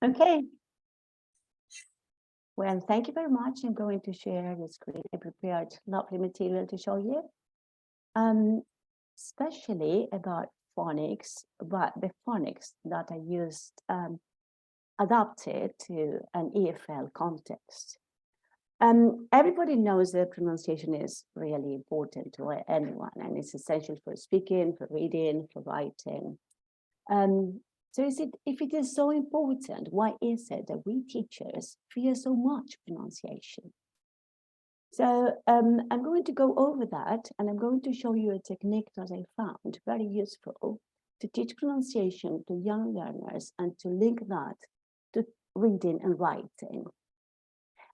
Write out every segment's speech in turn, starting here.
Okay. Well, thank you very much. I'm going to share the screen. I prepared lovely material to show you, especially about phonics, but the phonics that I used adapted to an EFL context. Everybody knows that pronunciation is really important to anyone, and it's essential for speaking, for reading, for writing. So if it is so important, why is it that we teachers fear so much pronunciation? So I'm going to go over that, and I'm going to show you a technique that I found very useful to teach pronunciation to young learners and to link that to reading and writing.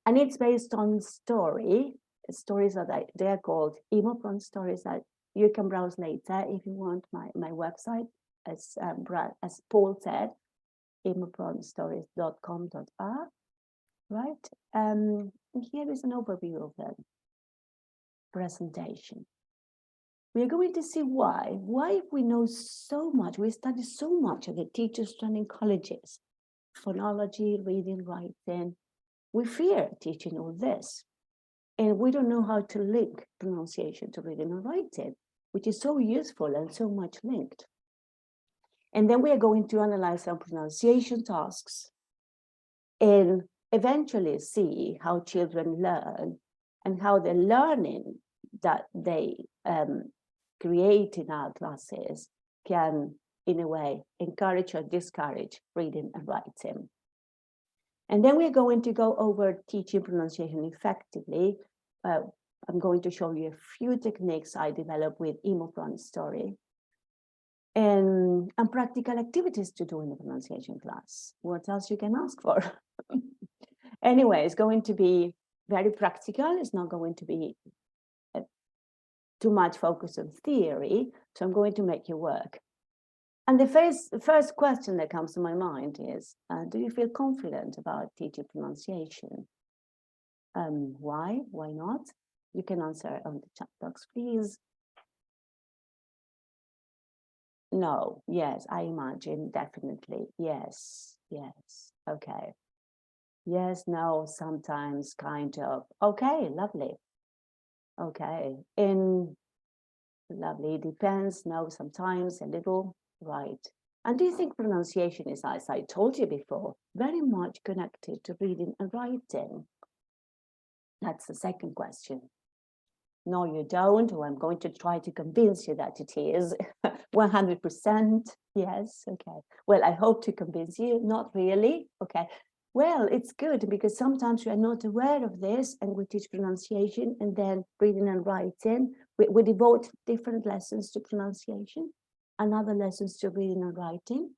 And it's based on stories that they are called Emopron stories that you can browse later if you want my website. As Paul said, emopronstories.com.ar, right? And here is an overview of the presentation. We are going to see why we know so much, we study so much at the teachers training colleges, phonology, reading, writing. We fear teaching all this, and we don't know how to link pronunciation to reading and writing, which is so useful and so much linked. And then we are going to analyze some pronunciation tasks and eventually see how children learn and how the learning that they create in our classes can, in a way, encourage or discourage reading and writing. And then we're going to go over teaching pronunciation effectively. I'm going to show you a few techniques I developed with Emopron story. And practical activities to do in the pronunciation class. What else you can ask for? Anyway, it's going to be very practical. It's not going to be too much focus on theory. So I'm going to make you work. And the first question that comes to my mind is, do you feel confident about teaching pronunciation? Why? Why not? You can answer on the chat box, please. No, yes, I imagine, definitely. Yes, yes, okay. Yes, no, sometimes, kind of. Okay, lovely. Okay, lovely, depends, no, sometimes, a little, right. And do you think pronunciation is, as I told you before, very much connected to reading and writing? That's the second question. No, you don't, or I'm going to try to convince you that it is 100%. Yes, okay. Well, I hope to convince you, not really. Okay. Well, it's good because sometimes we are not aware of this and we teach pronunciation and then reading and writing. We devote different lessons to pronunciation and other lessons to reading and writing.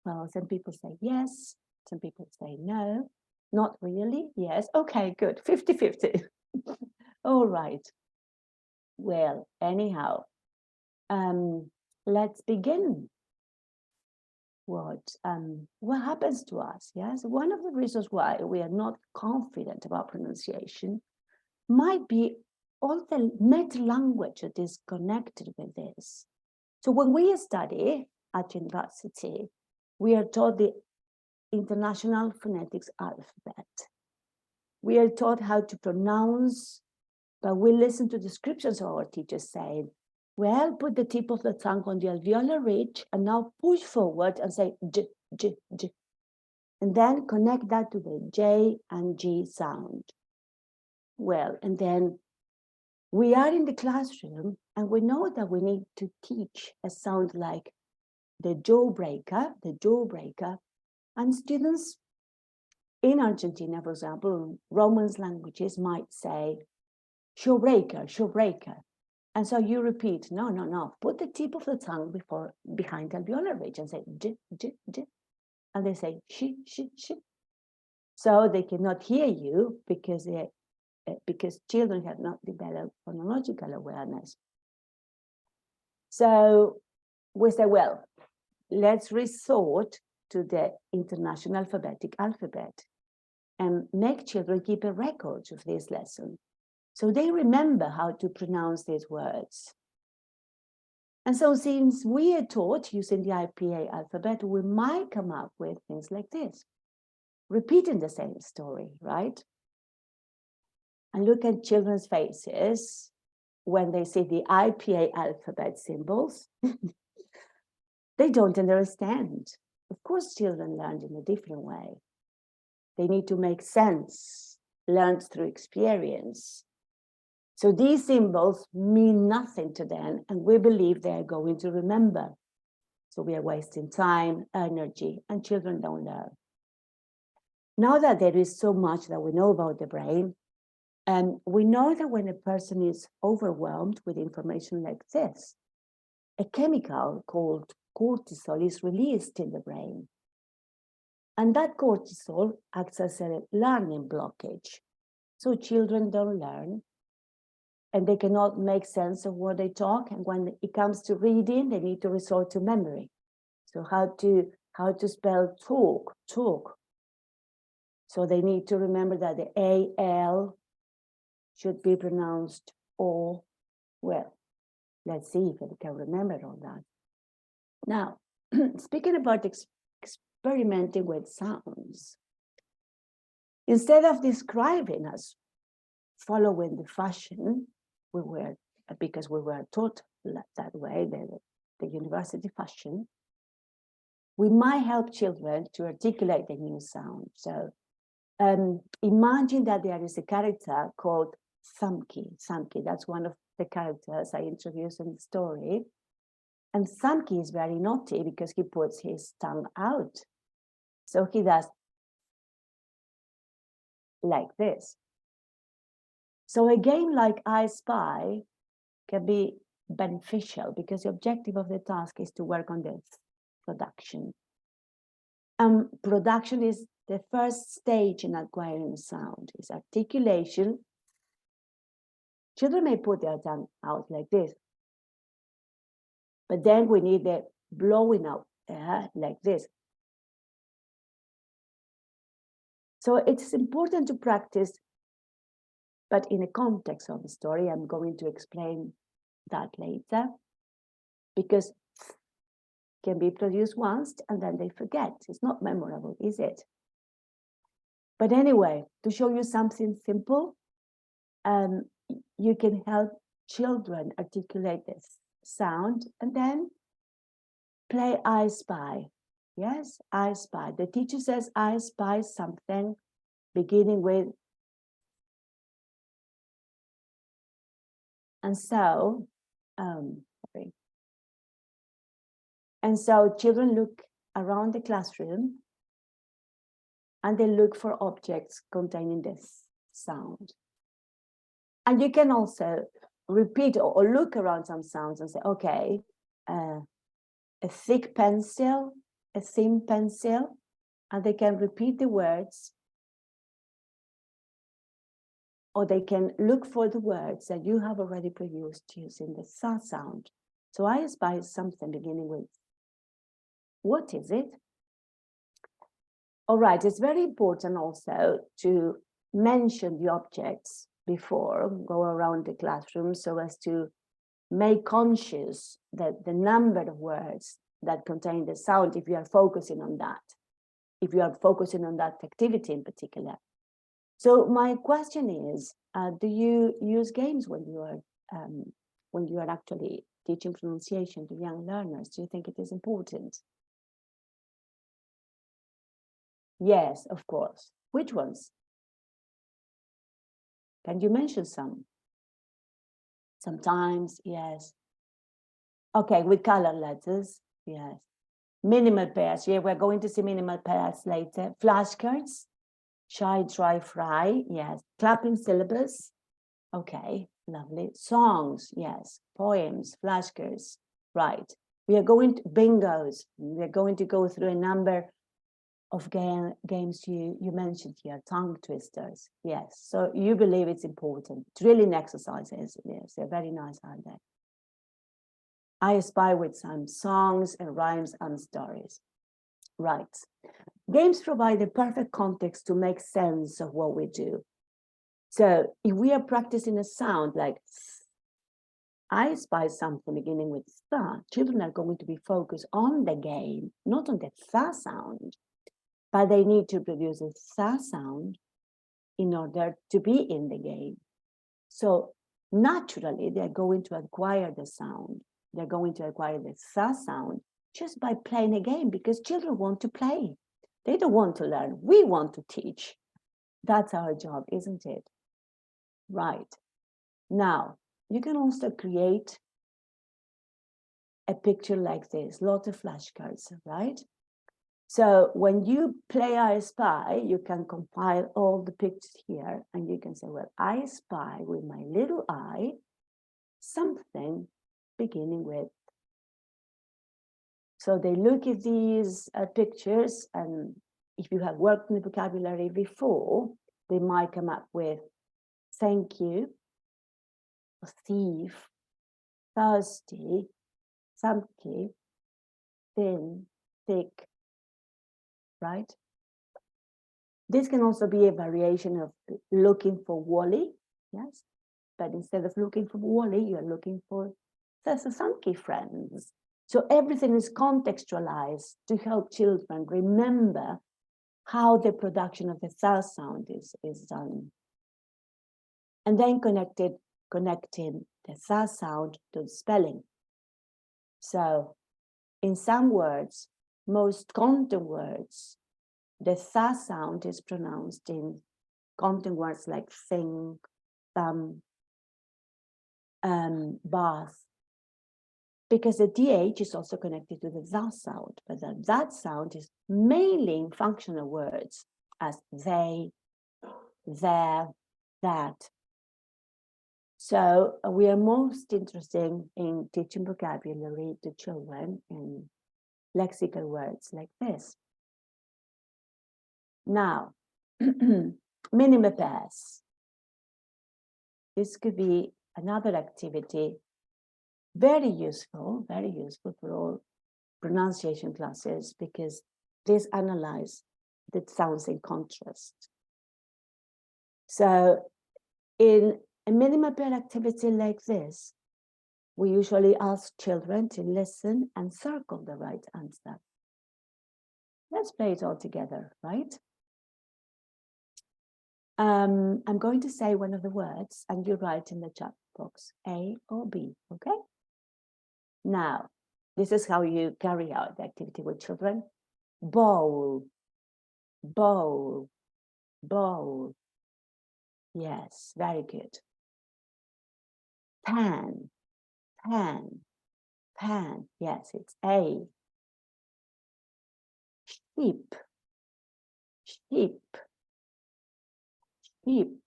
Well, some people say yes, some people say no, not really. Yes, okay, good, 50-50. All right. Well, anyhow, let's begin. What happens to us? Yes, one of the reasons why we are not confident about pronunciation might be all the meta language that is connected with this. So when we study at university, we are taught the International Phonetics Alphabet. We are taught how to pronounce. But we listen to descriptions of our teachers saying, well, put the tip of the tongue on the alveolar ridge and now push forward and say j, j, j. And then connect that to the J and G sound. Well, and then we are in the classroom and we know that we need to teach a sound like the jawbreaker, and students in Argentina, for example, Romance languages might say, showbreaker. And so you repeat, no, put the tip of the tongue behind the alveolar ridge and say, j, j, j. And they say, sh. So they cannot hear you because children have not developed phonological awareness. So we say, well, let's resort to the International Phonetic Alphabet and make children keep a record of this lesson, so they remember how to pronounce these words. And so since we are taught using the IPA alphabet, we might come up with things like this. repeating the same story, right? And look at children's faces when they see the IPA alphabet symbols. They don't understand. Of course, children learn in a different way. They need to make sense, learned through experience. So these symbols mean nothing to them, and we believe they are going to remember. So we are wasting time, energy, and children don't learn. Now that there is so much that we know about the brain, and we know that when a person is overwhelmed with information like this, a chemical called cortisol is released in the brain. And that cortisol acts as a learning blockage. So children don't learn, and they cannot make sense of what they talk. And when it comes to reading, they need to resort to memory. So how to spell talk. So they need to remember that the AL should be pronounced O. Well, let's see if they can remember all that. Now, speaking about experimenting with sounds, instead of describing us following the fashion because we were taught that way, the university fashion, we might help children to articulate the new sound. So imagine that there is a character called Samki. Samki, that's one of the characters I introduced in the story. And Samki is very naughty because he puts his tongue out. So he does like this. So a game like I Spy can be beneficial because the objective of the task is to work on the production. Production is the first stage in acquiring sound, is articulation. Children may put their tongue out like this, but then we need the blowing out like this. So it's important to practice, but in the context of the story. I'm going to explain that later, because can be produced once and then they forget. It's not memorable, is it? But anyway, to show you something simple, you can help children articulate this sound and then play I Spy. Yes, I Spy. The teacher says I spy something beginning with, and so, sorry. And so children look around the classroom and they look for objects containing this sound. And you can also repeat or look around some sounds and say, okay, a thick pencil, a thin pencil, and they can repeat the words, or they can look for the words that you have already produced using the sa sound. So I spy something beginning with, what is it? All right, it's very important also to mention the objects before, go around the classroom so as to make conscious that the number of words that contain the sound, if you are focusing on that, if you are focusing on that activity in particular. So my question is, do you use games when you are actually teaching pronunciation to young learners? Do you think it is important? Yes, of course. Which ones? Can you mention some? Sometimes, yes. Okay, with color letters, yes. Minimal pairs, yeah, we're going to see minimal pairs later. Flashcards, shy, dry, fry, yes. Clapping syllables, okay, lovely. Songs, yes. Poems, flashcards, right. We are going to bingos. We are going to go through a number of games you mentioned here, tongue twisters, yes. So you believe it's important. Drilling exercises, yes, they're very nice, aren't they? I spy with some songs and rhymes and stories. Right. Games provide the perfect context to make sense of what we do. So if we are practicing a sound like I spy something beginning with th, children are going to be focused on the game, not on the th sound. but they need to produce a sa sound in order to be in the game. So naturally, they're going to acquire the sound. They're going to acquire the sa sound just by playing a game, because children want to play. They don't want to learn. We want to teach. That's our job, isn't it? Right. Now, you can also create a picture like this, lots of flashcards, right? So when you play I Spy, you can compile all the pictures here, and you can say, well, I spy with my little eye something beginning with. So they look at these pictures, and if you have worked in the vocabulary before, they might come up with thank you, thief, thirsty, thumpy, thin, thick, right? This can also be a variation of looking for Wally, yes? But instead of looking for Wally, you're looking for Sasanki friends. So everything is contextualized to help children remember how the production of the sa sound is done. And then connecting the sa sound to the spelling. So in some words, most content words, the sa sound is pronounced in content words like thing, thumb, bath, because the DH is also connected to the za sound, but that sound is mainly in functional words as they, their, that. So we are most interested in teaching vocabulary to children in lexical words like this. Now, minimum pairs. This could be another activity, very useful for all pronunciation classes, because this analyze the sounds in contrast. So in a minimum pair activity like this, we usually ask children to listen and circle the right answer. Let's play it all together, right? I'm going to say one of the words and you write in the chat box, A or B, okay? Now, this is how you carry out the activity with children. Bowl, bowl, bowl. Yes, very good. Pan, pan, pan. Yes, it's A. Sheep, sheep, sheep.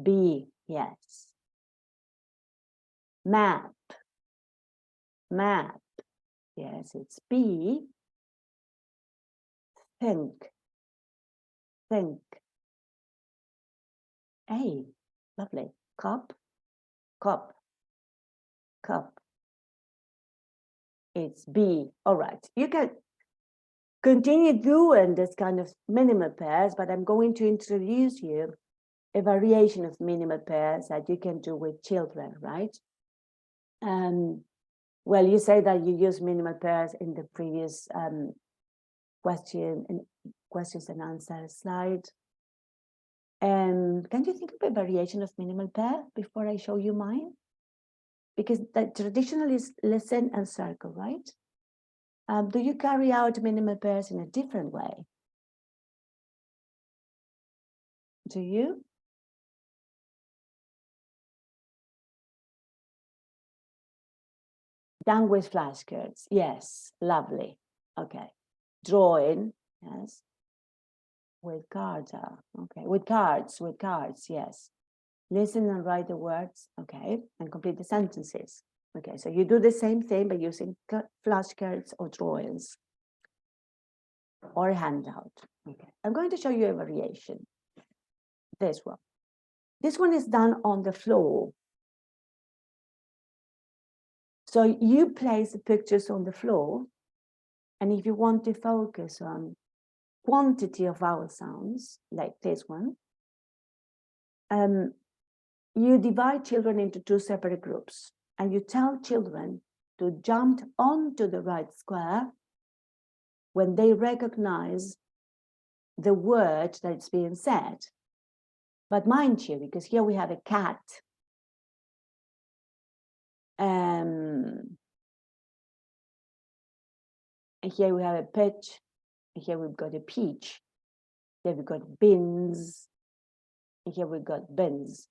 B, yes. Map, map. Yes, it's B. Think, think. A, lovely. Cup, cup, cup. It's B. All right. You can continue doing this kind of minimal pairs, but I'm going to introduce you a variation of minimal pairs that you can do with children, right? Well, you say that you use minimal pairs in the previous questions and answers slide. Can you think of a variation of minimal pair before I show you mine? Because the traditional is listen and circle, right? Do you carry out minimal pairs in a different way? Do you? Done with flashcards. Yes, lovely. Okay. Drawing, yes. With cards, okay. With cards, yes. Listen and write the words, okay, and complete the sentences. Okay, so you do the same thing by using flashcards or drawings or a handout. Okay, I'm going to show you a variation. This one. This one is done on the floor. So you place the pictures on the floor, and if you want to focus on quantity of vowel sounds, like this one, you divide children into two separate groups, and you tell children to jump onto the right square when they recognize the word that's being said. But mind you, because here we have a cat, and here we have a peach, and here we've got a peach, here we've got beans, and here we've got bins.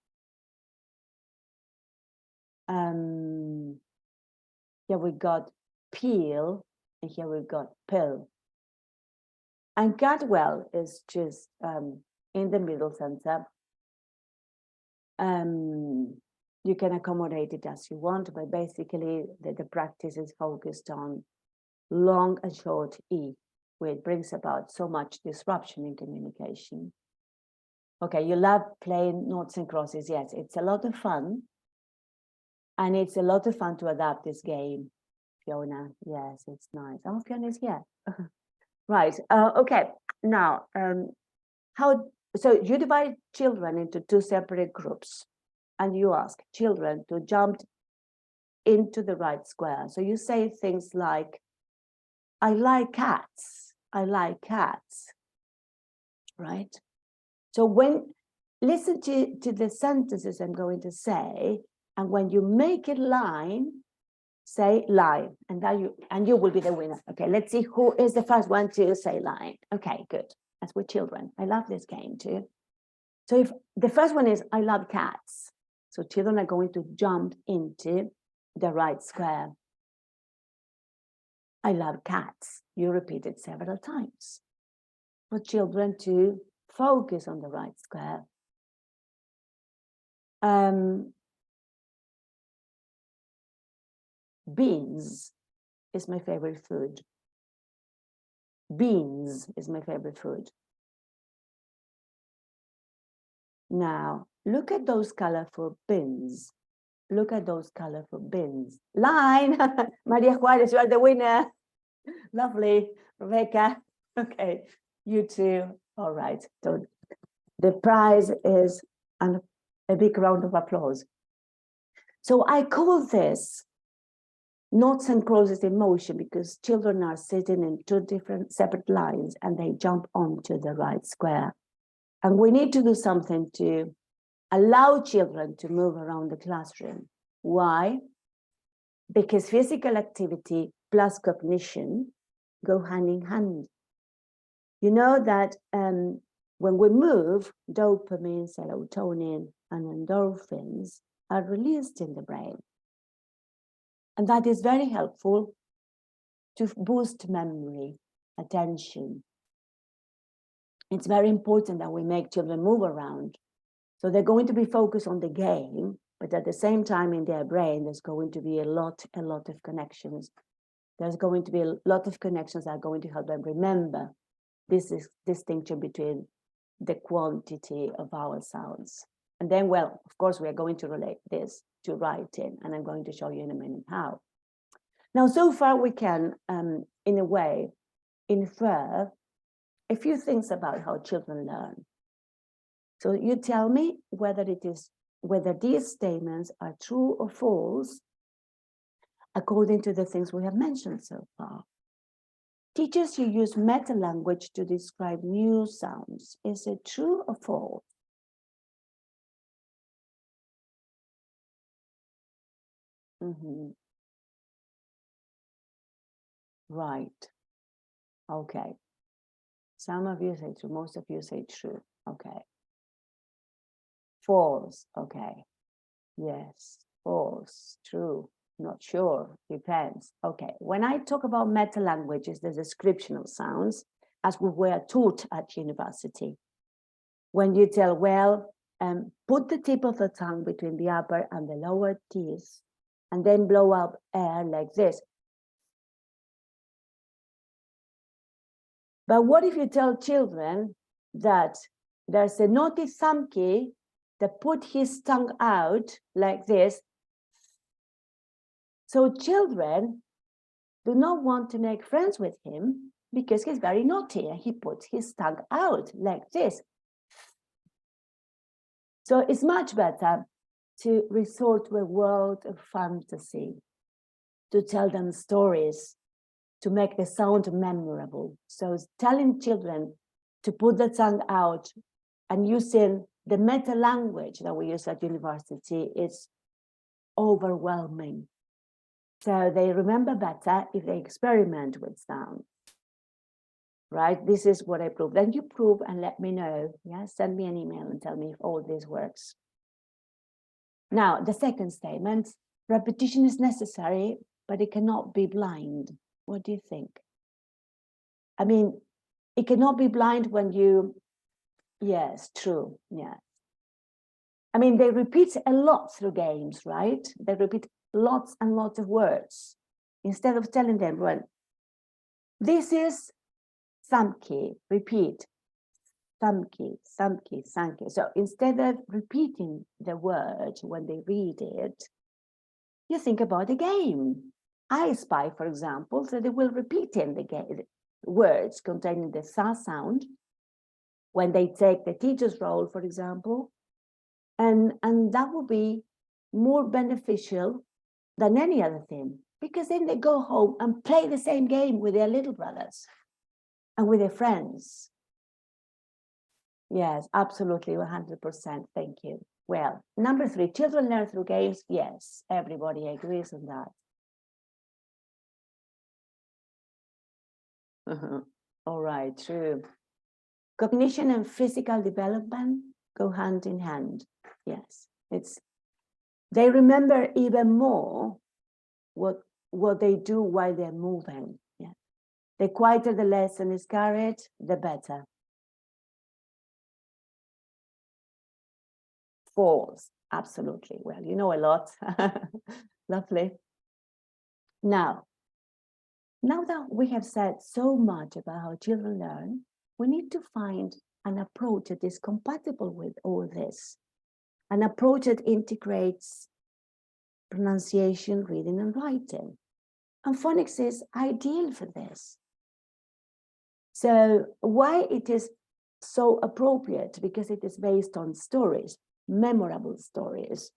Here we've got peel, and here we've got pill. And Catwell is just in the middle center. You can accommodate it as you want, but basically the practice is focused on long and short E, which brings about so much disruption in communication. Okay, you love playing noughts and crosses. Yes, it's a lot of fun. And it's a lot of fun to adapt this game, Fiona. Yes, it's nice. Oh, Fiona is here. Right. Okay. Now, so you divide children into two separate groups, and you ask children to jump into the right square. So you say things like, I like cats. I like cats. Right. So listen to the sentences I'm going to say, and when you make it line, say line, and you will be the winner. Okay, let's see who is the first one to say line. Okay, good. That's with children. I love this game too. So if the first one is I love cats, so children are going to jump into the right square. I love cats. You repeat it several times for children to focus on the right square. Beans is my favorite food. Beans is my favorite food. Now, look at those colorful bins. Look at those colorful bins. Line, Maria Juarez, you are the winner. Lovely, Rebecca. Okay, you too. All right, so the prize is a big round of applause. So I call this noughts and crosses in motion because children are sitting in two different separate lines and they jump onto the right square. And we need to do something to allow children to move around the classroom. Why? Because physical activity plus cognition go hand in hand. You know that when we move, dopamine, serotonin, and endorphins are released in the brain. And that is very helpful to boost memory, attention. It's very important that we make children move around. So they're going to be focused on the game, but at the same time in their brain, there's going to be a lot of connections. There's going to be a lot of connections that are going to help them remember this distinction between the quantity of vowel sounds. And then, well, of course, we are going to relate this to writing, and I'm going to show you in a minute how. Now, so far we can, in a way, infer a few things about how children learn. So you tell me whether these statements are true or false according to the things we have mentioned so far. Teachers, you use meta language to describe new sounds. Is it true or false? Right. Okay. Some of you say true, most of you say true. Okay. False. Okay. Yes. False. True. Not sure. Depends. Okay. When I talk about meta languages, the description of sounds, as we were taught at university. When you tell, well, put the tip of the tongue between the upper and the lower teeth, and then blow up air like this. But what if you tell children that there's a naughty Samki that put his tongue out like this? So children do not want to make friends with him because he's very naughty and he puts his tongue out like this. So it's much better to resort to a world of fantasy, to tell them stories to make the sound memorable. So telling children to put the tongue out and using the meta language that we use at university is overwhelming. So they remember better if they experiment with sound. Right? This is what I prove. Then you prove and let me know. Yeah, send me an email and tell me if all this works. Now, the second statement, repetition is necessary, but it cannot be blind. What do you think? I mean, it cannot be blind when you, yes, true, yeah. I mean, they repeat a lot through games, right? They repeat lots and lots of words. Instead of telling them, well, this is samki, repeat, samki, samki, sanki. So instead of repeating the word when they read it, you think about the game. I spy, for example, so they will repeat in the game words containing the sa sound when they take the teacher's role, for example, and that will be more beneficial than any other thing, because then they go home and play the same game with their little brothers and with their friends. Yes, absolutely, 100%. Thank you. Well, number 3, children learn through games. Yes, everybody agrees on that. All right, true. Cognition and physical development go hand in hand. Yes, they remember even more what they do while they're moving. Yeah. The quieter the lesson is carried, the better. False, absolutely. Well, you know a lot. Lovely. Now that we have said so much about how children learn, we need to find an approach that is compatible with all this. An approach that integrates pronunciation, reading, and writing. And phonics is ideal for this. So why it is so appropriate? Because it is based on stories, memorable stories.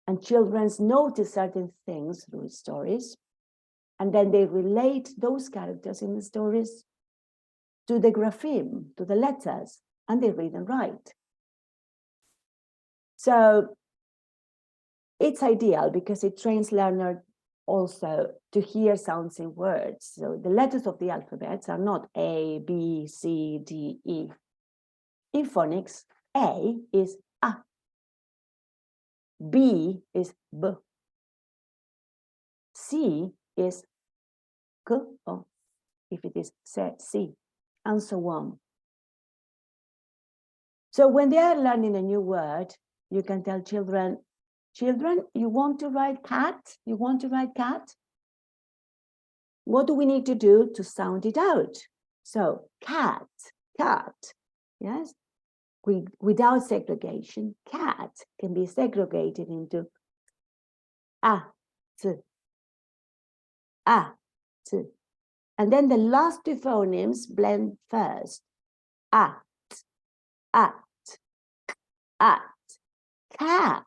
And children notice certain things through stories. And then they relate those characters in the stories to the grapheme, to the letters, and they read and write. So it's ideal because it trains learners also to hear sounds in words. So the letters of the alphabet are not A, B, C, D, E. In phonics, A is A, B is B, C is K, or if it is C, and so on. So when they are learning a new word, you can tell children, you want to write cat? You want to write cat? What do we need to do to sound it out? So cat, yes? Without segregation, cat can be segregated into a, t, a, t. And then the last 2 phonemes blend first. At, cat.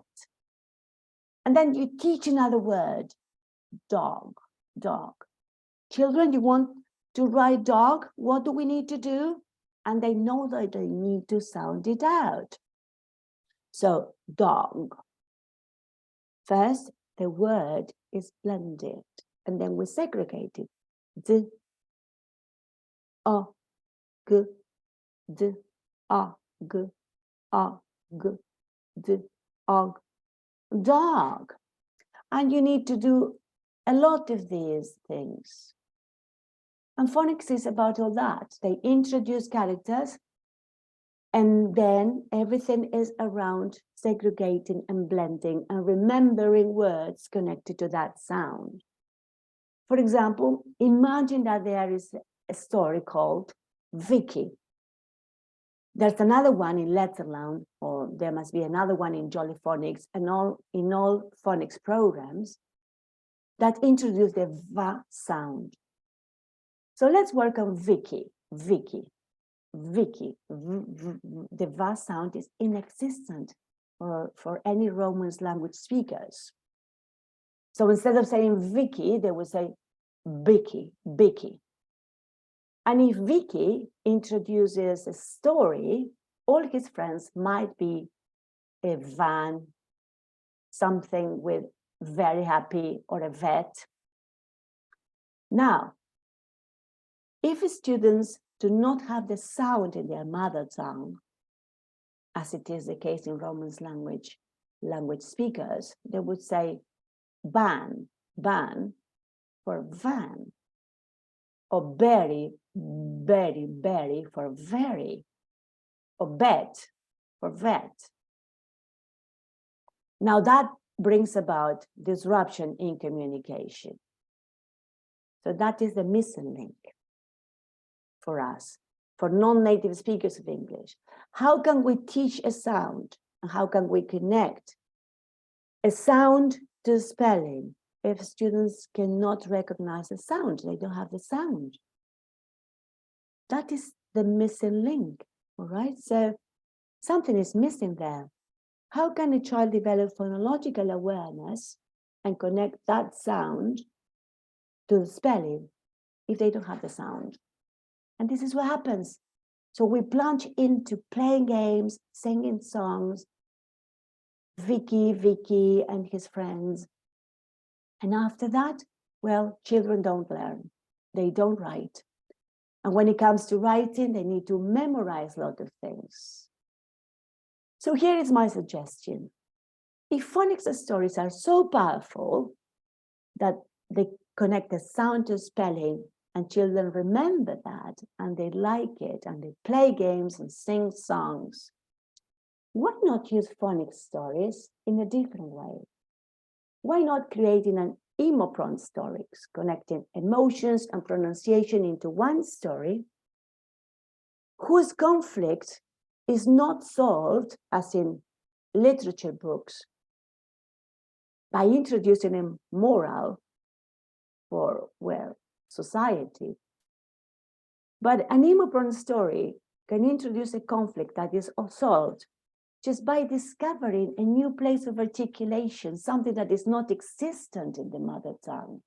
And then you teach another word, dog. Children, you want to write dog? What do we need to do? And they know that they need to sound it out. So dog. First, the word is blended, and then we segregate it. D, o, g, d, a, g, a, g, d, og, dog. And you need to do a lot of these things. And phonics is about all that. They introduce characters, and then everything is around segregating and blending and remembering words connected to that sound. For example, imagine that there is a story called Vicky. There's another one in Letterland, or there must be another one in Jolly Phonics, and in all phonics programs that introduce the va sound. So let's work on Vicky. The va sound is inexistent for any Romance language speakers. So instead of saying Vicky, they would say Vicky. And if Vicky introduces a story, all his friends might be a van, something with very happy, or a vet. Now, if students do not have the sound in their mother tongue, as it is the case in Romance language speakers, they would say ban for van, or berry for very, or bet for vet. Now that brings about disruption in communication. So that is the missing link for us, for non-native speakers of English. How can we teach a sound? And how can we connect a sound to spelling if students cannot recognize the sound? They don't have the sound. That is the missing link, all right? So something is missing there. How can a child develop phonological awareness and connect that sound to the spelling if they don't have the sound? And this is what happens. So we plunge into playing games, singing songs, Vicky and his friends. And after that, well, children don't learn. They don't write. And when it comes to writing, they need to memorize a lot of things. So here is my suggestion. If phonics stories are so powerful that they connect the sound to spelling, and children remember that, and they like it, and they play games and sing songs, why not use phonics stories in a different way? Why not creating an emopron stories, connecting emotions and pronunciation into one story, whose conflict is not solved, as in literature books, by introducing a moral for, well, society. But an emopron story can introduce a conflict that is solved just by discovering a new place of articulation, something that is not existent in the mother tongue.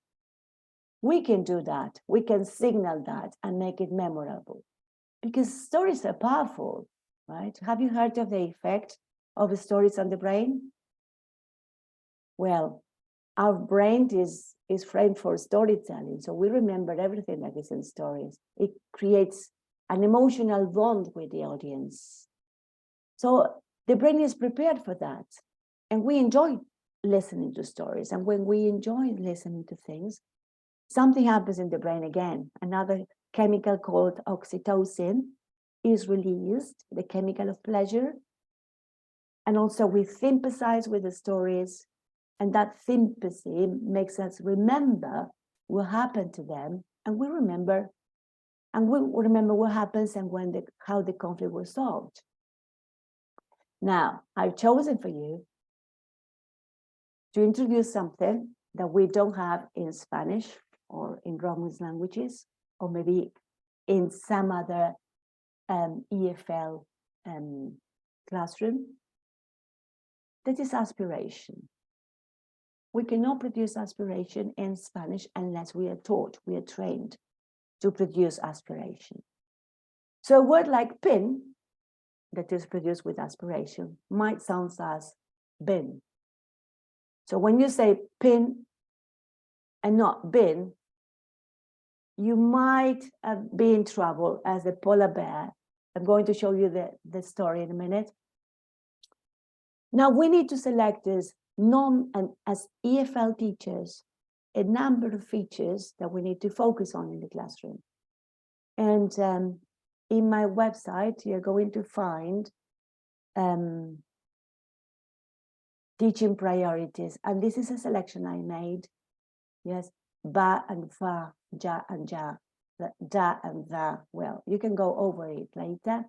We can do that. We can signal that and make it memorable, because stories are powerful, right? Have you heard of the effect of stories on the brain? Well, our brain is framed for storytelling, so we remember everything that is in stories. It creates an emotional bond with the audience. So the brain is prepared for that, and we enjoy listening to stories. And when we enjoy listening to things, something happens in the brain again. Another chemical called oxytocin is released, the chemical of pleasure. And also we sympathize with the stories, and that sympathy makes us remember what happened to them, and we remember what happens and how the conflict was solved. Now, I've chosen for you to introduce something that we don't have in Spanish or in Romance languages, or maybe in some other EFL classroom. That is aspiration. We cannot produce aspiration in Spanish unless we are taught, we are trained to produce aspiration. So a word like pin, that is produced with aspiration, might sound as bin. So when you say pin and not bin, you might be in trouble as a polar bear. I'm going to show you the story in a minute. Now we need to select as EFL teachers a number of features that we need to focus on in the classroom. And in my website, you're going to find teaching priorities. And this is a selection I made. Yes, ba and fa, ja and ja, da and the. Well, you can go over it later.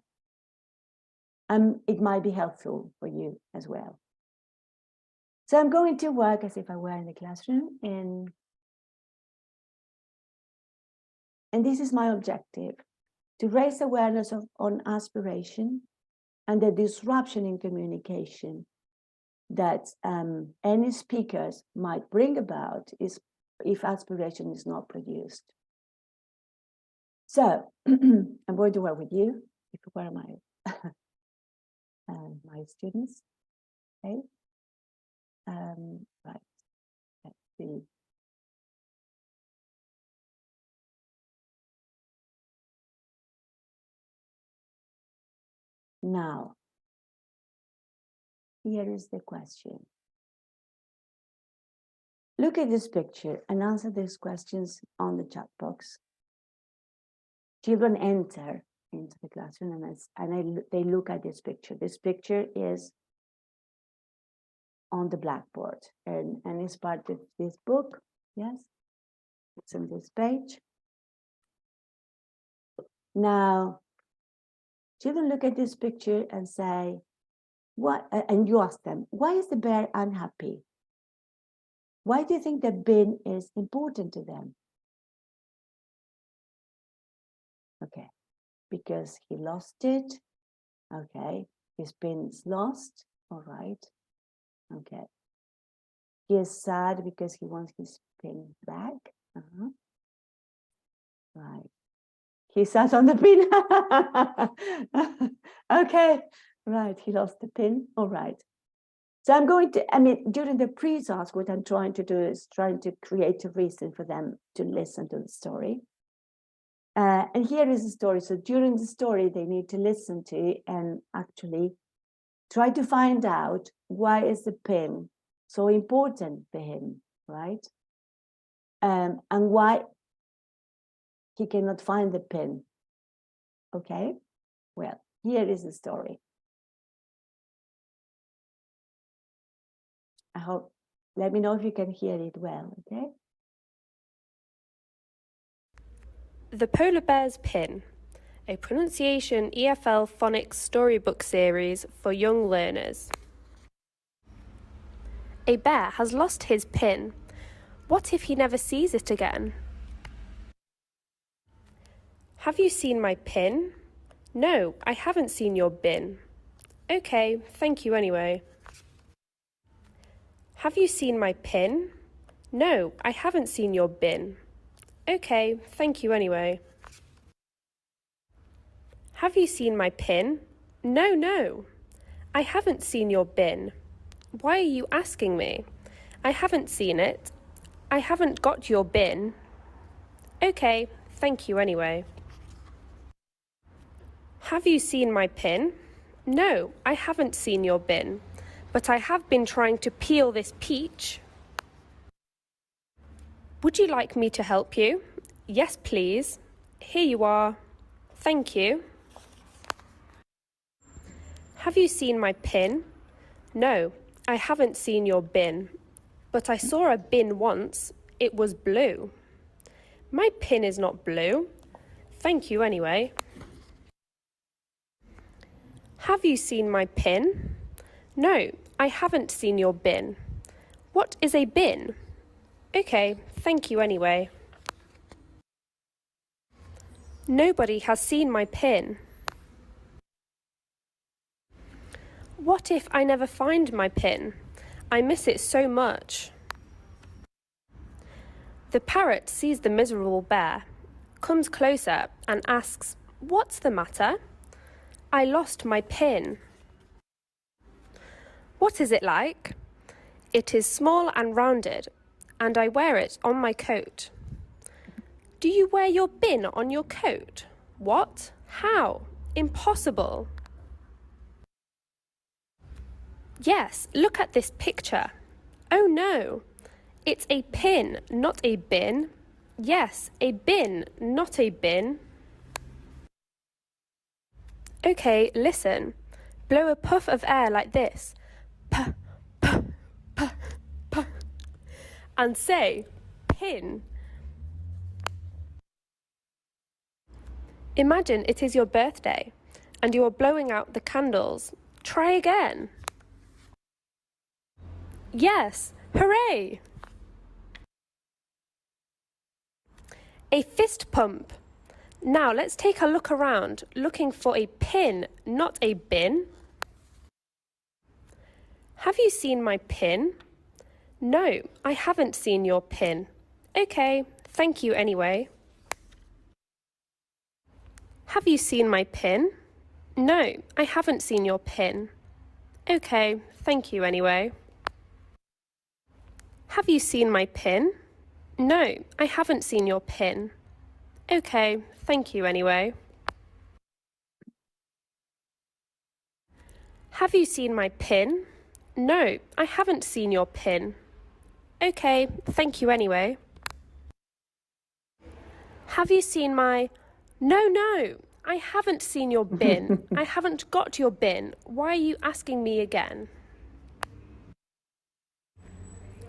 It might be helpful for you as well. So I'm going to work as if I were in the classroom, and this is my objective: to raise awareness on aspiration and the disruption in communication that any speakers might bring about is if aspiration is not produced. So I'm going to work with you. If you were my my students, okay. Right. Let's see. Now, here is the question. Look at this picture and answer these questions on the chat box. Children enter into the classroom they look at this picture. This picture is on the blackboard and it's part of this book. Yes, it's on this page. Now, children look at this picture and say, "What?" And you ask them, "Why is the bear unhappy? Why do you think the bin is important to them?" Okay, because he lost it. Okay, his bin is lost. All right. Okay. He is sad because he wants his bin back. Right. He sat on the pin. Okay. Right. He lost the pin. All right. So I'm going to, during the pre-task, what I'm trying to do is trying to create a reason for them to listen to the story. And here is the story. So during the story, they need to listen to and actually try to find out why is the pin so important for him, right? And why he cannot find the pin. Okay, well, here is the story. I hope, let me know if you can hear it well, okay? The Polar Bear's Pin, a pronunciation EFL phonics storybook series for young learners. A bear has lost his pin. What if he never sees it again? Have you seen my pin? No, I haven't seen your bin. Okay, thank you anyway. Have you seen my pin? No, I haven't seen your bin. Okay, thank you anyway. Have you seen my pin? No, I haven't seen your bin. Why are you asking me? I haven't seen it. I haven't got your bin. Okay, thank you anyway. Have you seen my pin? No, I haven't seen your bin, but I have been trying to peel this peach. Would you like me to help you? Yes, please. Here you are. Thank you. Have you seen my pin? No, I haven't seen your bin, but I saw a bin once. It was blue. My pin is not blue. Thank you anyway. Have you seen my pin? No, I haven't seen your bin. What is a bin? Okay, thank you anyway. Nobody has seen my pin. What if I never find my pin? I miss it so much. The parrot sees the miserable bear, comes closer and asks, "What's the matter?" "I lost my pin." "What is it like?" "It is small and rounded, and I wear it on my coat." "Do you wear your bin on your coat?" "What? How? Impossible." "Yes, look at this picture." "Oh no, it's a pin, not a bin." "Yes, a bin, not a bin." Okay, listen. Blow a puff of air like this. Puh, puh, puh, puh. And say, pin. Imagine it is your birthday and you are blowing out the candles. Try again. Yes, hooray! A fist pump. Now let's take a look around, looking for a pin, not a bin. Have you seen my pin? No, I haven't seen your pin. Okay, thank you anyway. Have you seen my pin? No, I haven't seen your pin. Okay, thank you anyway. Have you seen my pin? No, I haven't seen your pin. Okay, thank you anyway. Have you seen my pin? No, I haven't seen your pin. Okay, thank you anyway. Have you seen my... No, I haven't seen your bin. I haven't got your bin. Why are you asking me again?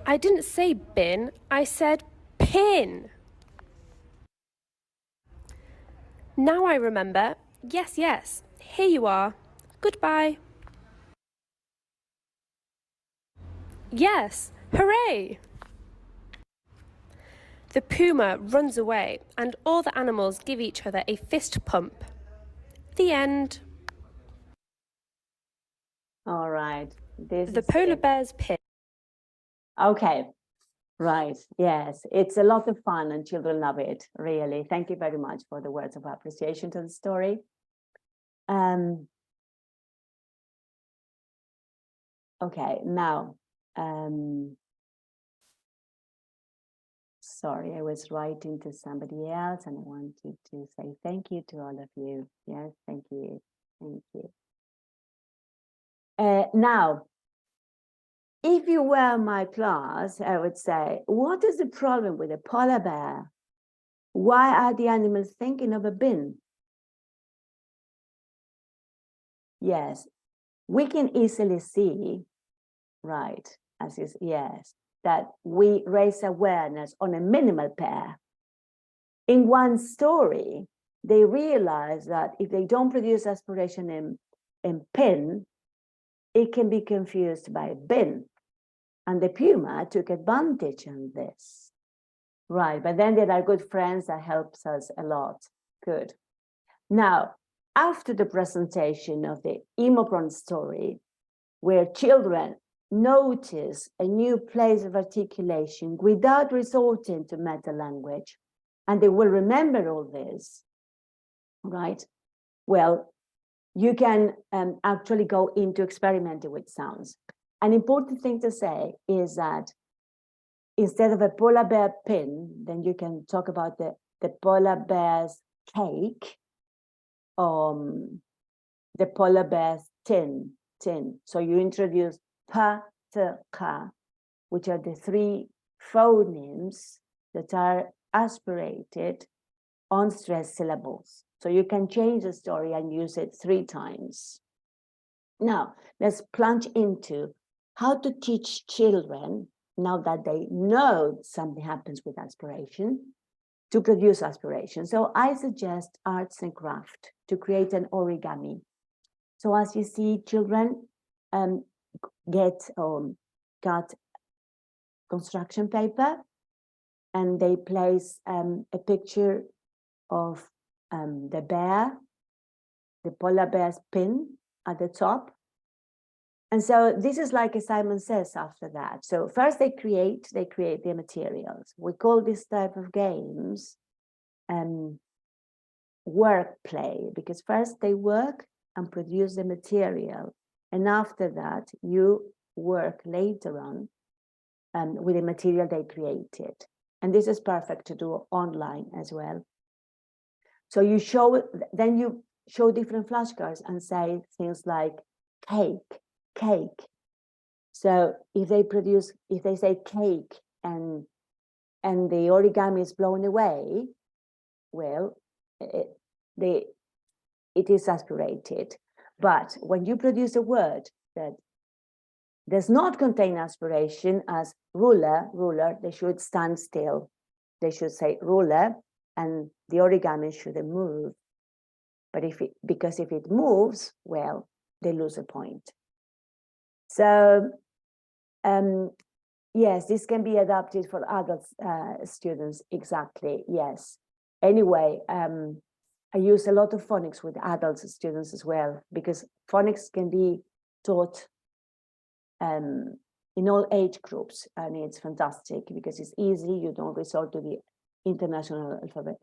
I didn't say bin, I said pin. Now I remember. Yes, here you are. Goodbye. Yes, hooray! The puma runs away and all the animals give each other a fist pump. The end. All right. The polar bear's pin. Okay. Right. Yes. It's a lot of fun and children love it. Really. Thank you very much for the words of appreciation to the story. Okay. Now, sorry, I was writing to somebody else and I wanted to say thank you to all of you. Yes. Thank you. Thank you. Now, if you were my class, I would say, what is the problem with a polar bear? Why are the animals thinking of a bin? Yes, we can easily see, right, as is, yes, that we raise awareness on a minimal pair. In one story, they realize that if they don't produce aspiration in pin, it can be confused by bin. And the puma took advantage of this. Right, but then there are good friends that helps us a lot. Good. Now, after the presentation of the Imopron story, where children notice a new place of articulation without resorting to meta language, and they will remember all this, right? Well, you can actually go into experimenting with sounds. An important thing to say is that instead of a polar bear pin, then you can talk about the polar bear's cake, the polar bear's tin. So you introduce pa, t, ka, which are the three phonemes that are aspirated on stressed syllables. So you can change the story and use it 3 times. Now, let's plunge into how to teach children, now that they know something happens with aspiration, to produce aspiration. So I suggest arts and craft to create an origami. So as you see, children cut construction paper and they place a picture of the bear, the polar bear's pin at the top. And so this is like Simon says after that. So first they create the materials. We call this type of games work play, because first they work and produce the material. And after that, you work later on with the material they created. And this is perfect to do online as well. So you show, then you show different flashcards and say things like cake. So if they say cake and the origami is blown away, well, it is aspirated. But when you produce a word that does not contain aspiration, as ruler, they should stand still. They should say ruler, and the origami shouldn't move. But because if it moves, well, they lose a point. So yes, this can be adapted for adult students, exactly, yes. Anyway, I use a lot of phonics with adult students as well, because phonics can be taught in all age groups, and it's fantastic because it's easy. You don't resort to the international alphabet,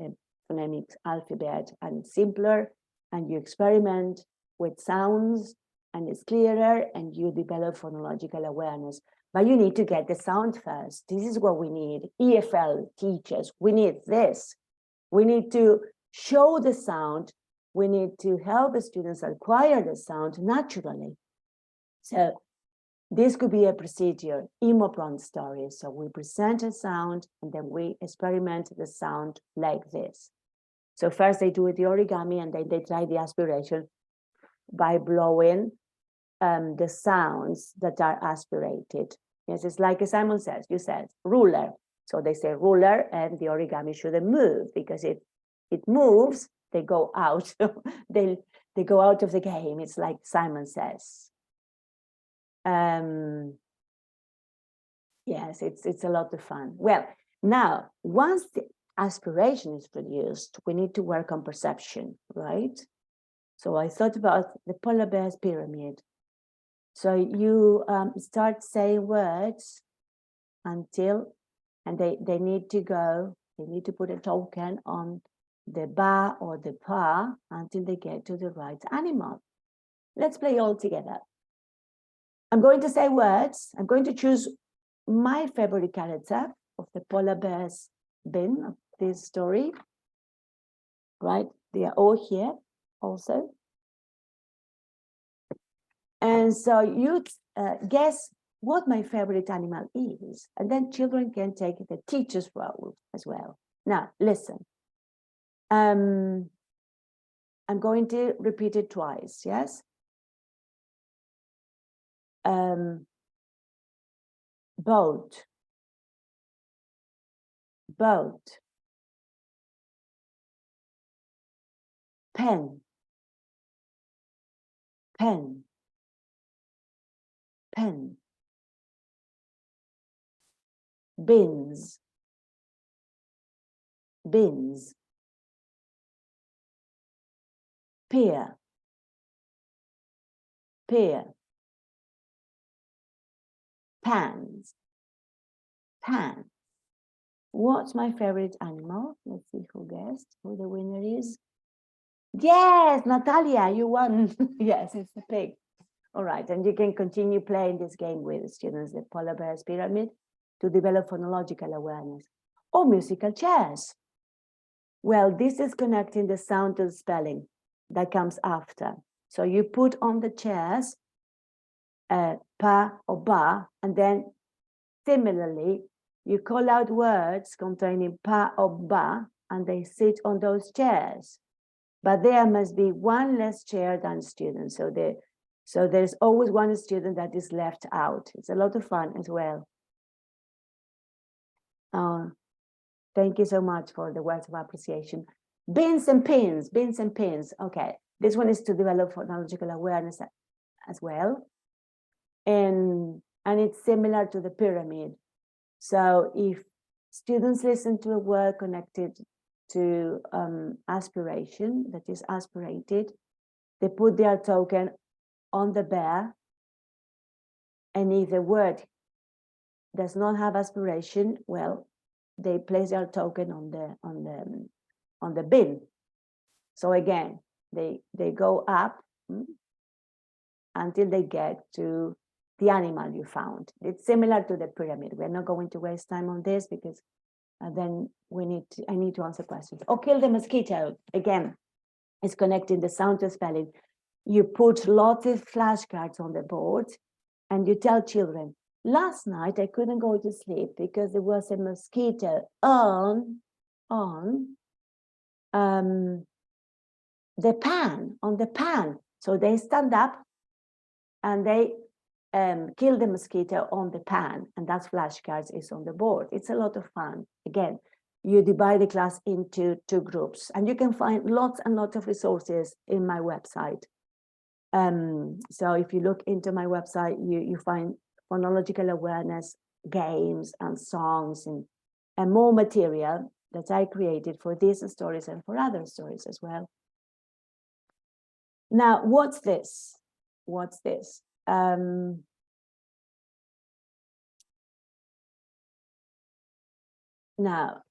phonemics alphabet, and it's simpler, and you experiment with sounds, and it's clearer, and you develop phonological awareness. But you need to get the sound first. This is what we need. EFL teachers, we need this. We need to show the sound. We need to help the students acquire the sound naturally. So this could be a procedure, improv stories. So we present a sound and then we experiment the sound like this. So first they do the origami and then they try the aspiration by blowing the sounds that are aspirated. Yes, it's like Simon says, you said ruler. So they say ruler and the origami shouldn't move because it moves, they go out. they go out of the game. It's like Simon says. Yes, it's a lot of fun. Well, now, once the aspiration is produced, we need to work on perception, right? So I thought about the polar bear's pyramid. So you start saying words until, and they need to go, they need to put a token on the ba or the pa until they get to the right animal. Let's play all together. I'm going to say words. I'm going to choose my favorite character of the polar bear's bin of this story. Right? They are all here also. And so you guess what my favorite animal is. And then children can take the teacher's role as well. Now, listen. I'm going to repeat it twice, yes? Boat, boat, pen, pen, pen, bins, bins, pear, pear, pans, pan. What's my favorite animal? Let's see who guessed, who the winner is. Yes, Natalia, you won. Yes, it's the pig. All right, and you can continue playing this game with students, the polar bear's pyramid, to develop phonological awareness. Or musical chairs. Well, this is connecting the sound to the spelling that comes after. So you put on the chairs pa or ba, and then similarly, you call out words containing pa or ba, and they sit on those chairs. But there must be one less chair than students. So there's always one student that is left out. It's a lot of fun as well. Thank you so much for the words of appreciation. Bins and pins, bins and pins. Okay, this one is to develop phonological awareness as well. And it's similar to the pyramid. So if students listen to a word connected to aspiration, that is aspirated, they put their token on the bear. And if the word does not have aspiration, well, they place their token on the bin. So again, they go up until they get to the animal you found. It's similar to the pyramid. We're not going to waste time on this because then I need to answer questions. Or kill the mosquito. Again, it's connecting the sound to spelling. You put lots of flashcards on the board and you tell children, last night I couldn't go to sleep because there was a mosquito on the pan. So they stand up and they kill the mosquito on the pan, and that's flashcards is on the board. It's a lot of fun. Again, you divide the class into 2 groups, and you can find lots and lots of resources in my website. So if you look into my website, you find phonological awareness games and songs and more material that I created for these stories and for other stories as well. Now, what's this? What's this? Now,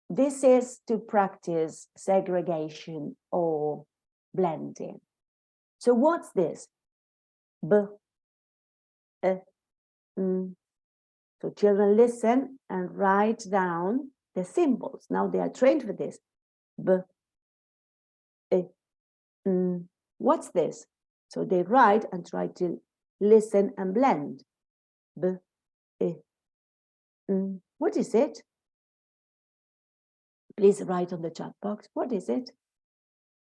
this is to practice segregation or blending. So what's this? B, So children listen and write down the symbols. Now they are trained for this. B, What's this? So they write and try to listen and blend. B, What is it? Please write on the chat box. What is it?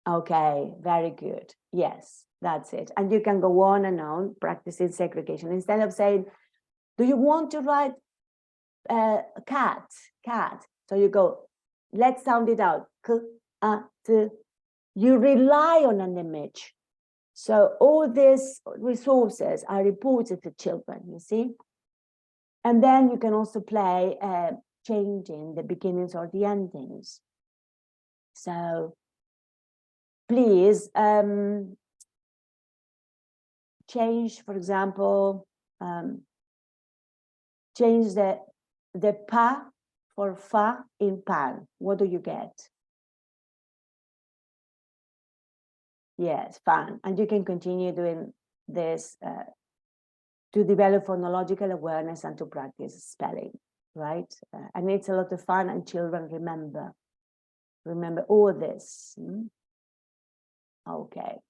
Okay, very good. Yes, that's it. And you can go on and on practicing segregation. Instead of saying, do you want to write cat? So you go, let's sound it out. K, a, t. You rely on an image. So all these resources are reported to children, you see? And then you can also play changing the beginnings or the endings. So please change, for example, change the pa for fa in pan. What do you get? Yes, fun. And you can continue doing this to develop phonological awareness and to practice spelling, right? And it's a lot of fun, and children remember all this. Okay.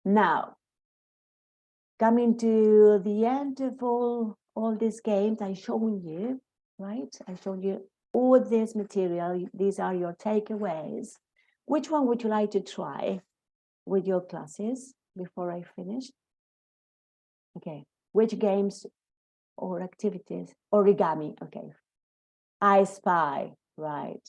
Now, coming to the end of all these games, I shown you, right? I showed you all this material. These are your takeaways. Which one would you like to try with your classes before I finish? Okay, which games or activities? Origami, okay. I Spy, right.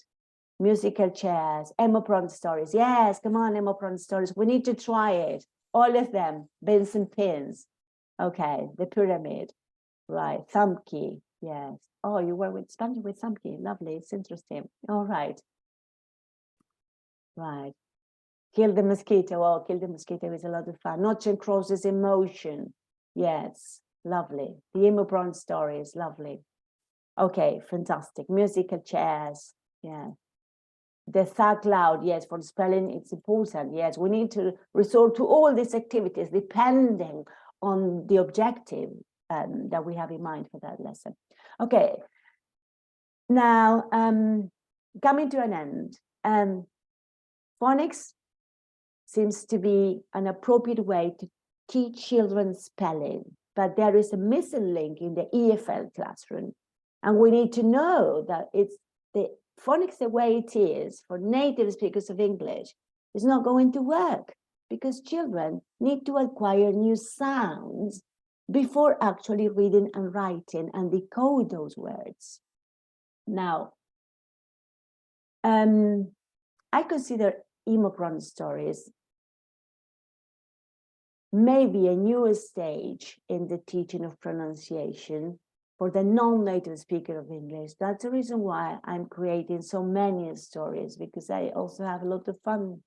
Musical chairs, Emopron stories. Yes, come on, Emopron stories. We need to try it. All of them, bins and pins. Okay, the pyramid, right. Thumb key, yes. Oh, you were with Spanish with thumb key. Lovely, it's interesting. All right. Right. Kill the mosquito. Oh, kill the mosquito is a lot of fun. Noughts and crosses in motion. Yes, lovely. The Emopron story is lovely. Okay, fantastic. Musical chairs. Yeah. The thought loud. Yes, for spelling, it's important. Yes, we need to resort to all these activities depending on the objective that we have in mind for that lesson. Okay. Now, coming to an end. Phonics seems to be an appropriate way to teach children spelling, but there is a missing link in the EFL classroom. And we need to know that it's the phonics the way it is for native speakers of English is not going to work, because children need to acquire new sounds before actually reading and writing and decode those words. Now, I consider Emopron stories maybe a new stage in the teaching of pronunciation for the non-native speaker of English. That's the reason why I'm creating so many stories, because I also have a lot of fun.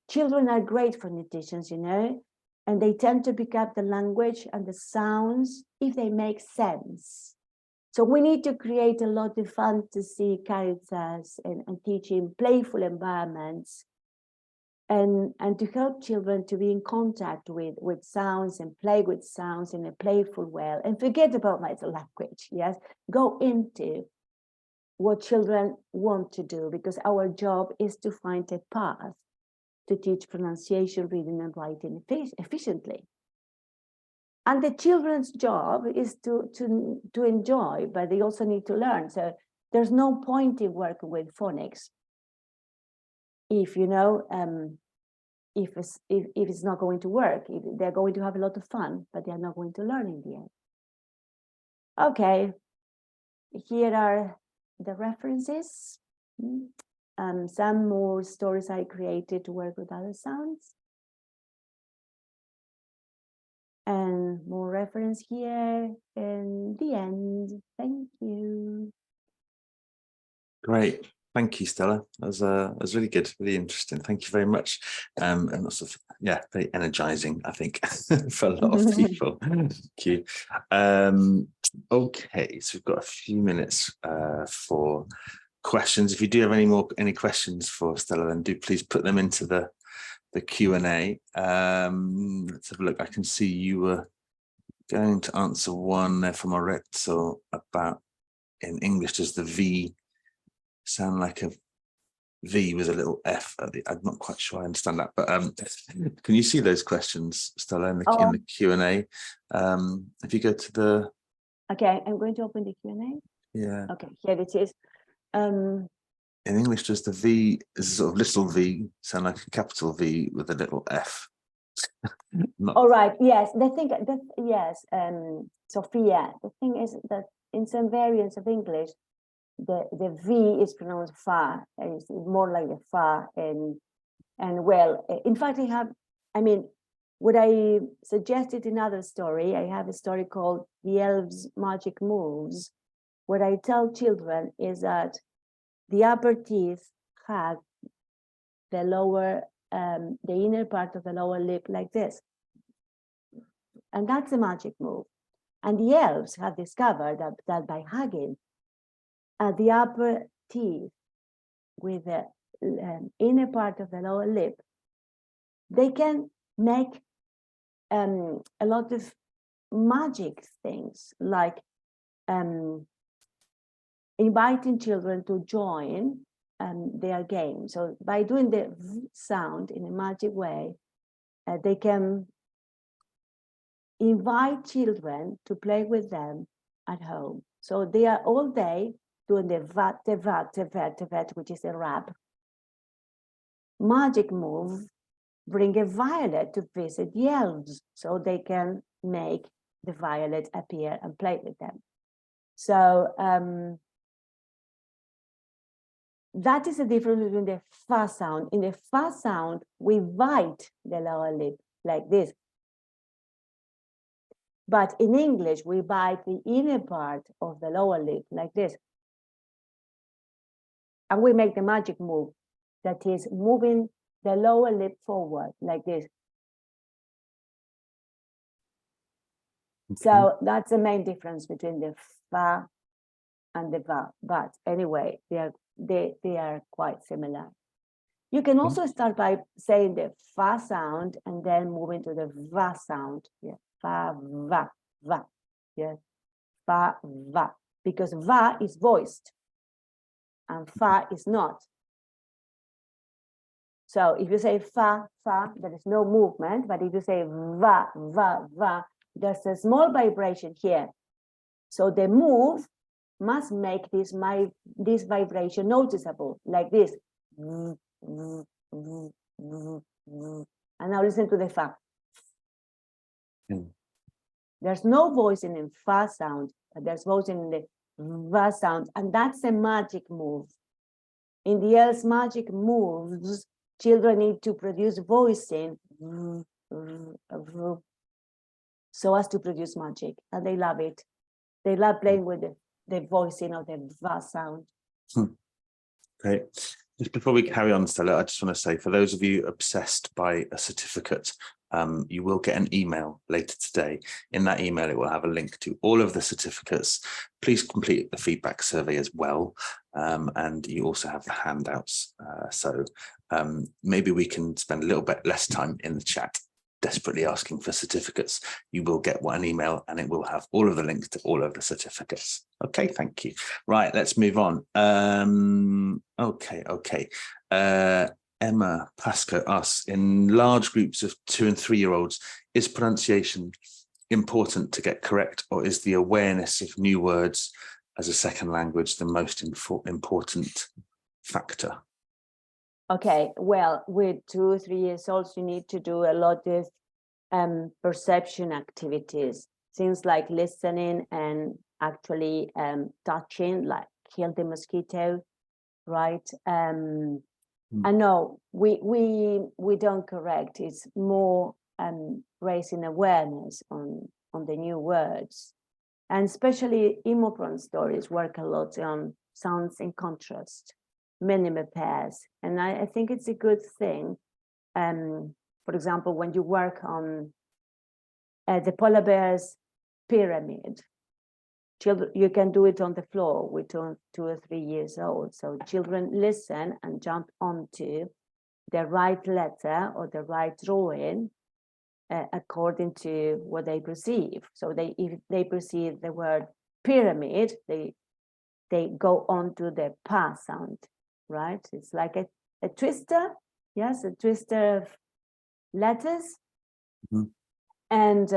Children are great phoneticians, you know, and they tend to pick up the language and the sounds if they make sense. So we need to create a lot of fantasy characters and teach in playful environments, and to help children to be in contact with sounds and play with sounds in a playful way, and forget about my language. Yes, go into what children want to do, because our job is to find a path to teach pronunciation, reading and writing efficiently. And the children's job is to enjoy, but they also need to learn. So there's no point in working with phonics if you know if it's not going to work. If they're going to have a lot of fun, but they're not going to learn in the end. Okay, here are the references. Some more stories I created to work with other sounds. And more reference here in the end. Thank you. Great. Thank you, Stella. That was really good, really interesting. Thank you very much. And lots of yeah, very energizing, I think, for a lot of people. Thank you. Okay, so we've got a few minutes for questions. If you do have any questions for Stella, then do please put them into the Q&A. Let's have a look. I can see you were going to answer one there from Oretzo about, in English, does the V sound like a V with a little F at the, I'm not quite sure I understand that, but can you see those questions, Stella, in the Q&A? If you go to the... Okay, I'm going to open the Q&A. Yeah. Okay, here it is. In English, does the V, is a sort of little V, sound like a capital V with a little F? All right, yes, the thing that, yes, Sophia, the thing is that in some variants of English, the V is pronounced fa, it's more like the fa, and well, in fact, what I suggested in another story, I have a story called The Elves' Magic Moves. What I tell children is that the upper teeth have the lower, the inner part of the lower lip like this. And that's a magic move. And the elves have discovered that by hugging the upper teeth with the inner part of the lower lip, they can make a lot of magic things, like inviting children to join their game. So by doing the V sound in a magic way, they can invite children to play with them at home. So they are all day doing the vat, which is a rap. Magic move, bring a violet to visit the elves so they can make the violet appear and play with them. So that is the difference between the fa sound. In the fa sound, we bite the lower lip like this. But in English, we bite the inner part of the lower lip like this. And we make the magic move, that is moving the lower lip forward like this. Okay. So that's the main difference between the fa and the va. But anyway, they are quite similar. You can also start by saying the fa sound and then moving to the va sound. Yeah. Fa, va, va. Yeah. Fa, va. Because va is voiced and fa is not. So if you say fa, fa, there is no movement. But if you say va, va, va, there's a small vibration here. So the move must make this vibration noticeable, like this. And now listen to the fa. There's no voice in the fa sound, but there's voice in the va sound, and that's a magic move. In the elves' magic moves, children need to produce voicing so as to produce magic, and they love it. They love playing with the voicing of the va sound. Great. Just before we carry on, Stella, I just want to say, for those of you obsessed by a certificate, you will get an email later today. In that email, it will have a link to all of the certificates. Please complete the feedback survey as well. And you also have the handouts. So maybe we can spend a little bit less time in the chat desperately asking for certificates. You will get one email and it will have all of the links to all of the certificates. Okay, thank you. Right, let's move on. Okay. Emma Pascoe asks, in large groups of 2- and 3-year-olds, is pronunciation important to get correct, or is the awareness of new words as a second language the most important factor? Okay, well, with 2 or 3 years old, you need to do a lot of perception activities, things like listening and actually touching, like kill the mosquito, right? And no, we don't correct. It's more raising awareness on the new words, and especially Imopron stories work a lot on sounds in contrast, minimal pairs, and I think it's a good thing for example, when you work on the polar bear's pyramid, children, you can do it on the floor with 2 or 3 years old. So children listen and jump onto the right letter or the right drawing according to what they perceive. So if they perceive the word pyramid, they go on to the pa sound, right? It's like a twister, yes, a twister of letters. Mhm. And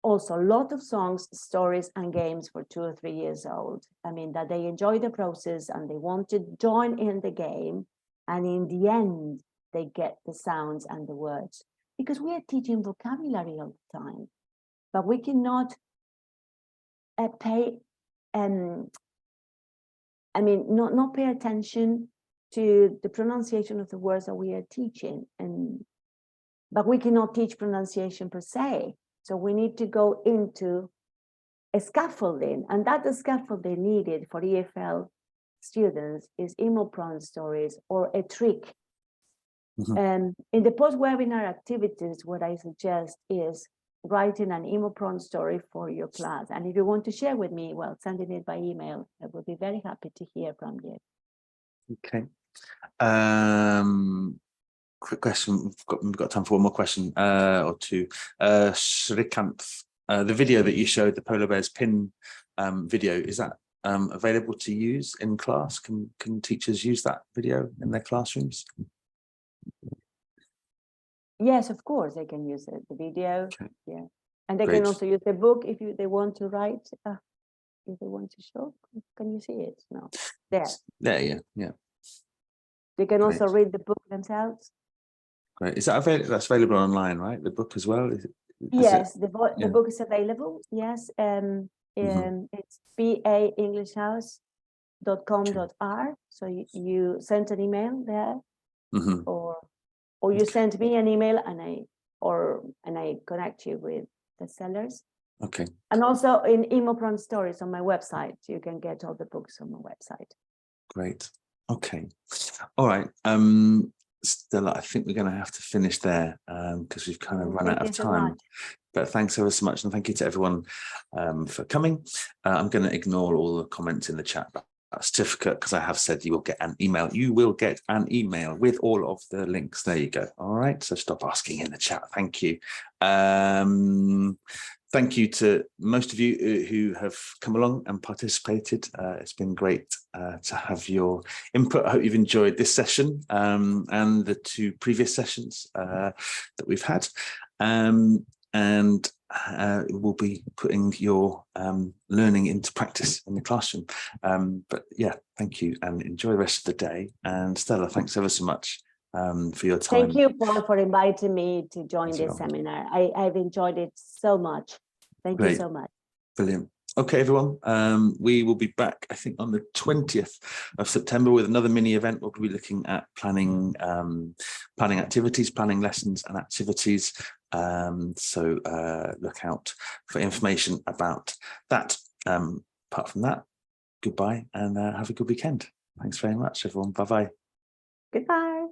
also a lot of songs, stories, and games for 2 or 3 years old. I mean, that they enjoy the process and they want to join in the game. And in the end, they get the sounds and the words. Because we are teaching vocabulary all the time, but we cannot not pay attention to the pronunciation of the words that we are teaching. But we cannot teach pronunciation per se. So we need to go into a scaffolding, and that the scaffolding needed for EFL students is emo-prone stories or a trick. In the post-webinar activities, what I suggest is writing an emo-prone story for your class. And if you want to share with me, well, sending it by email. I will be very happy to hear from you. Okay. Quick question. We've got time for one more question or two. Shrikant, the video that you showed, the polar bear's pin video, is that available to use in class? Can teachers use that video in their classrooms? Yes, of course, they can use it, the video. Okay. Yeah, and they Great. can also use the book if they want to write. If they want to show, can you see it? No, there. There, yeah. They can also Great. read the book themselves. Great. Is that available? That's available online, right? The book as well. Yes, the book is available. Yes, Mhm. it's paenglishhouse.com.r. So you send an email there, Mhm. or you send me an email, and I connect you with the sellers. Okay. And also in emo-prone stories on my website, you can get all the books on my website. Great. Okay. All right. Stella, I think we're going to have to finish there because we've kind of run out of time. But thanks ever so much, and thank you to everyone for coming. I'm going to ignore all the comments in the chat about certificate because I have said you will get an email. You will get an email with all of the links. There you go. All right. So stop asking in the chat. Thank you. Thank you to most of you who have come along and participated. It's been great to have your input. I hope you've enjoyed this session and the 2 previous sessions that we've had. And we'll be putting your learning into practice in the classroom. But yeah, thank you and enjoy the rest of the day. And Stella, thanks ever so much for your time. Thank you, Paul, for inviting me to join this seminar. I've enjoyed it so much. Thank you so much. Brilliant. Okay, everyone. We will be back, I think, on the 20th of September with another mini event. We'll be looking at planning activities, planning lessons and activities. So look out for information about that. Apart from that, goodbye and have a good weekend. Thanks very much, everyone. Bye-bye. Goodbye.